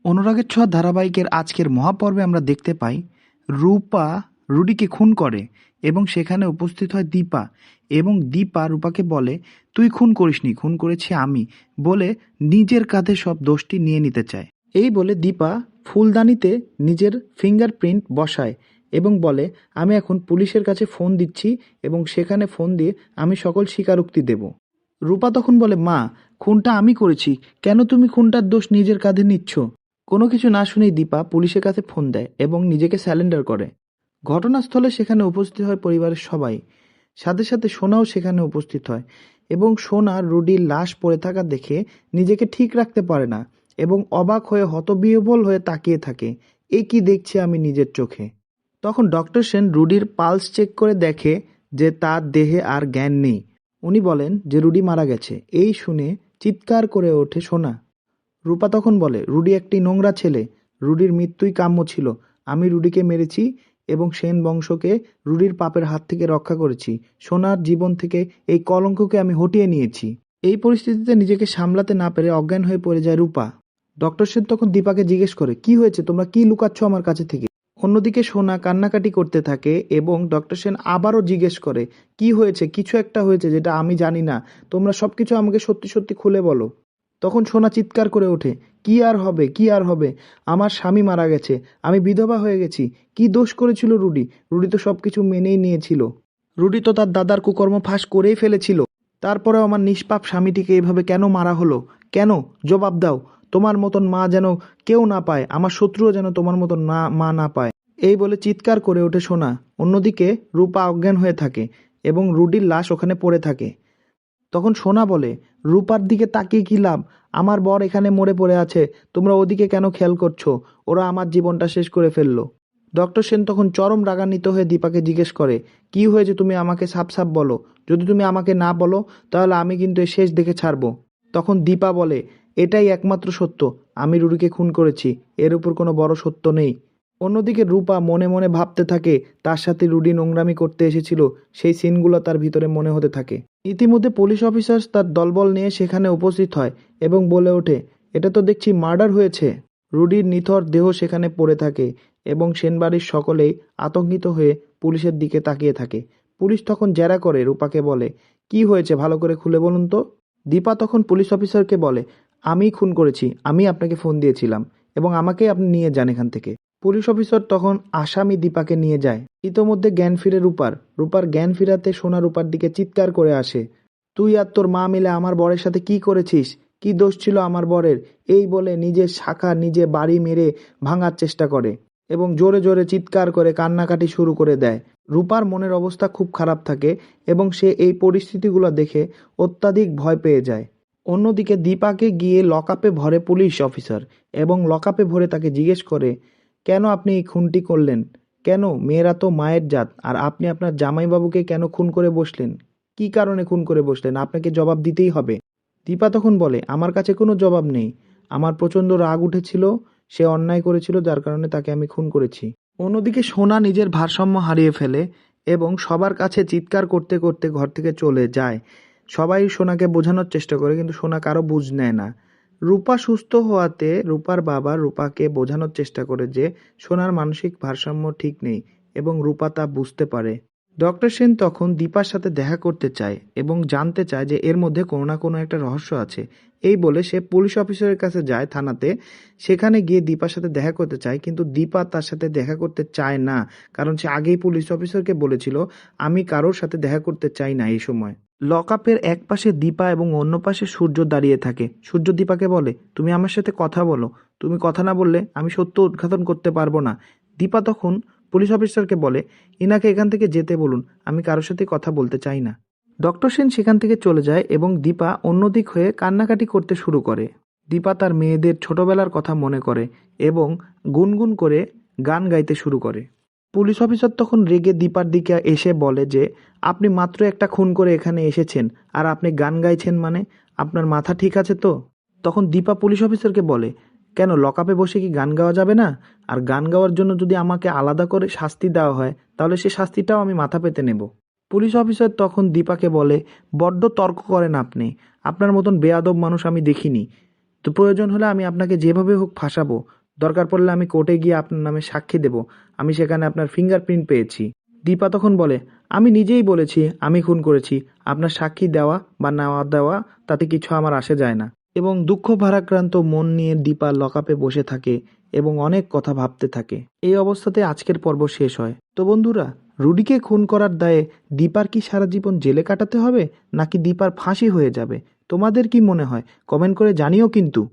অনুরাগের ছোঁয়া ধারাবাহিকের আজকের মহাপর্বে আমরা দেখতে পাই রূপা রুডিকে খুন করে এবং সেখানে উপস্থিত হয় দীপা এবং দীপা রূপাকে বলে, তুই খুন করিসনি, খুন করেছি আমি, বলে নিজের কাঁধে সব দোষটি নিয়ে নিতে চায়। এই বলে দীপা ফুলদানিতে নিজের ফিঙ্গারপ্রিন্ট বসায় এবং বলে, আমি এখন পুলিশের কাছে ফোন দিচ্ছি এবং সেখানে ফোন দিয়ে আমি সকল স্বীকারোক্তি দেব। রূপা তখন বলে, মা, খুনটা আমি করেছি, কেন তুমি খুনটার দোষ নিজের কাঁধে নিচ্ছ? কোনো কিছু না শুনেই দীপা পুলিশের কাছে ফোন দেয় এবং নিজেকে স্যালেন্ডার করে। ঘটনাস্থলে সেখানে উপস্থিত হয় পরিবারের সবাই, সাথে সাথে সোনাও সেখানে উপস্থিত হয় এবং সোনা রুডির লাশ পড়ে থাকা দেখে নিজেকে ঠিক রাখতে পারে না এবং অবাক হয়ে হতবিহ্বল হয়ে তাকিয়ে থাকে, এ কি দেখছি আমি নিজের চোখে। তখন ডক্টর সেন রুডির পালস চেক করে দেখে যে তার দেহে আর জ্ঞান নেই। উনি বলেন যে রুডি মারা গেছে। এই শুনে চিৎকার করে ওঠে সোনা। রূপা তখন বলে, রুডি একটি নোংরা ছেলে, রুডির মৃত্যুই কাম্য ছিল, আমি রুডিকে মেরেছি এবং সেন বংশকে রুডির পাপের হাত থেকে রক্ষা করেছি, সোনার জীবন থেকে এই কলঙ্ককে আমি হটিয়ে নিয়েছি। এই পরিস্থিতিতে নিজেকে সামলাতে না পেরে অজ্ঞান হয়ে পড়ে যায় রূপা। ডক্টর সেন তখন দীপাকে জিজ্ঞেস করে, কি হয়েছে, তোমরা কি লুকাচ্ছ আমার কাছে থেকে? অন্যদিকে সোনা কান্নাকাটি করতে থাকে এবং ডক্টর সেন আবারও জিজ্ঞেস করে, কি হয়েছে, কিছু একটা হয়েছে যেটা আমি জানি না, তোমরা সবকিছু আমাকে সত্যি সত্যি খুলে বলো। তখন সোনা চিৎকার করে ওঠে, কি আর হবে, কি আর হবে, আমার স্বামী মারা গেছে, আমি বিধবা হয়ে গেছি, কি দোষ করেছিল রুডি? রুডি তো সবকিছু মেনেই নিয়েছিল, রুডি তো তার দাদার কুকর্ম ফাঁস করেই ফেলেছিল, তারপরেও আমার নিষ্পাপ স্বামীটিকে এভাবে কেন মারা হলো? কেন? জবাব দাও। তোমার মতন মা যেন কেউ না পায়, আমার শত্রুও যেন তোমার মতন মা না পায়। এই বলে চিৎকার করে ওঠে সোনা। অন্যদিকে রূপা অজ্ঞান হয়ে থাকে এবং রুডির লাশ ওখানে পড়ে থাকে। তখন সোনা বলে, রূপার দিকে তাকিয়ে কি লাভ, আমার বর এখানে মরে পড়ে আছে, তোমরা ওদিকে কেন খেয়াল করছো? ওরা আমার জীবনটা শেষ করে ফেললো। ডক্টর সেন তখন চরম রাগান্বিত হয়ে দীপাকে জিজ্ঞেস করে, কি হয়েছে, তুমি আমাকে সাপ সাপ বলো, যদি তুমি আমাকে না বলো তাহলে আমি কিন্তু এ শেষ দেখে ছাড়বো। তখন দীপা বলে, এটাই একমাত্র সত্য, আমি রুডিকে খুন করেছি, এর উপর কোনো বড় সত্য নেই। অন্যদিকে রূপা মনে মনে ভাবতে থাকে তার সাথে রুডি নোংরামি করতে এসেছিল, সেই সিনগুলো তার ভিতরে মনে হতে থাকে। ইতিমধ্যে পুলিশ অফিসার তার দলবল নিয়ে সেখানে উপস্থিত হয় এবং বলে ওঠে, এটা তো দেখছি মার্ডার হয়েছে। রুডির নিথর দেহ সেখানে পড়ে থাকে এবং সেনবাড়ির সকলেই আতঙ্কিত হয়ে পুলিশের দিকে তাকিয়ে থাকে। পুলিশ তখন জেরা করে রূপাকে বলে, কি হয়েছে ভালো করে খুলে বলুন তো। দীপা তখন পুলিশ অফিসারকে বলে, আমি খুন করেছি, আমি আপনাকে ফোন দিয়েছিলাম এবং আমাকেই আপনি নিয়ে যান এখান থেকে। পুলিশ অফিসার তখন আসামি দীপাকে নিয়ে যায়। ইতোমধ্যে জ্ঞান ফিরে রূপার জ্ঞান ফিরাতে সোনা রূপার দিকে চিৎকার করে আসে, তুই আর তোর মা মিলে আমার বরের সাথে কি করেছিস, কি দোষ ছিল আমার বরের? এই বলে নিজের শাখা নিজে বাড়ি মেরে ভাঙার চেষ্টা করে এবং জোরে জোরে চিৎকার করে কান্নাকাটি শুরু করে দেয়। রূপার মনের অবস্থা খুব খারাপ থাকে এবং সে এই পরিস্থিতিগুলো দেখে অত্যাধিক ভয় পেয়ে যায়। অন্যদিকে দীপাকে গিয়ে লকআপে ভরে পুলিশ অফিসার এবং লকআপে ভরে তাকে জিজ্ঞেস করে, কেন আপনি এই খুনটি করলেন? কেন? মেয়েরা তো মায়ের জাত, আর আপনি আপনার জামাইবাবুকে কেন খুন করে বসলেন? কি কারণে খুন করে বসলেন? আপনাকে জবাব দিতেই হবে। দীপা তখন বলে, আমার কাছে কোনো জবাব নেই, আমার প্রচণ্ড রাগ উঠেছিল, সে অন্যায় করেছিল যার কারণে তাকে আমি খুন করেছি। অন্যদিকে সোনা নিজের ভারসাম্য হারিয়ে ফেলে এবং সবার কাছে চিৎকার করতে করতে ঘর থেকে চলে যায়। সবাই সোনাকে বোঝানোর চেষ্টা করে কিন্তু সোনা কারো বুঝ নেয় না। রূপা সুস্থ হওয়াতে রূপার বাবা রূপাকে বোঝানোর চেষ্টা করে যে সোনার মানসিক ভারসাম্য ঠিক নেই এবং রূপা তা বুঝতে পারে। ডক্টর সেন তখন দীপার সাথে দেখা করতে চায় এবং জানতে চায় যে এর মধ্যে কোনো না কোনো একটা রহস্য আছে। এই বলে সে পুলিশ অফিসারের কাছে যায় থানাতে। সেখানে গিয়ে দীপার সাথে দেখা করতে চায় কিন্তু দীপা তার সাথে দেখা করতে চায় না, কারণ সে আগেই পুলিশ অফিসারকে বলেছিল, আমি কারোর সাথে দেখা করতে চাই না এই সময়। লকআপের এক পাশে দীপা এবং অন্য পাশে সূর্য দাঁড়িয়ে থাকে। সূর্য দীপাকে বলে, তুমি আমার সাথে কথা বলো, তুমি কথা না বললে আমি সত্য উদ্ঘাটন করতে পারবো না। দীপা তখন পুলিশ অফিসারকে বলে, ইনাকে এখান থেকে যেতে বলুন, আমি কারোর সাথে কথা বলতে চাই না। ডক্টর সেন সেখান থেকে চলে যায় এবং দীপা অন্যদিক হয়ে কান্নাকাটি করতে শুরু করে। দীপা তার মেয়েদের ছোটবেলার কথা মনে করে এবং গুনগুন করে গান গাইতে শুরু করে। পুলিশ অফিসার তখন রেগে দীপার দিকে এসে বলে যে, আপনি মাত্র একটা খুন করে এখানে এসেছেন আর আপনি গান গাইছেন, মানে আপনার মাথা ঠিক আছে তো? তখন দীপা পুলিশ অফিসারকে বলে, কেন লকআপে বসে কি গান গাওয়া যাবে না? আর গান গাওয়ার জন্য যদি আমাকে আলাদা করে শাস্তি দেওয়া হয় তাহলে সে শাস্তিটাও আমি মাথা পেতে নেব। পুলিশ অফিসার তখন দীপাকে বলে, বড্ড তর্ক করেন আপনি, আপনার মতন বেয়াদব মানুষ আমি দেখিনি। তো প্রয়োজন হলে আমি আপনাকে যেভাবে হোক ফাঁসাবো, দরকার পড়লে আমি কোর্টে গিয়ে আপনার নামে সাক্ষী দেব, আমি সেখানে আপনার ফিঙ্গারপ্রিন্ট পেয়েছি। দীপা তখন বলে, আমি নিজেই বলেছি আমি খুন করেছি, আপনার সাক্ষী দেওয়া বা না দেওয়া তাতে কিছু আমার আসে যায় না। এবং দুঃখ ভারাক্রান্ত মন নিয়ে দীপা লকআপে বসে থাকে এবং অনেক কথা ভাবতে থাকে। এই অবস্থাতে আজকের পর্ব শেষ হয়। তো বন্ধুরা, রুডিকে খুন করার দায়ে দীপার কি সারা জীবন জেলে কাটাতে হবে, নাকি দীপার ফাঁসি হয়ে যাবে? তোমাদের কি মনে হয়? কমেন্ট করে জানিও কিন্তু।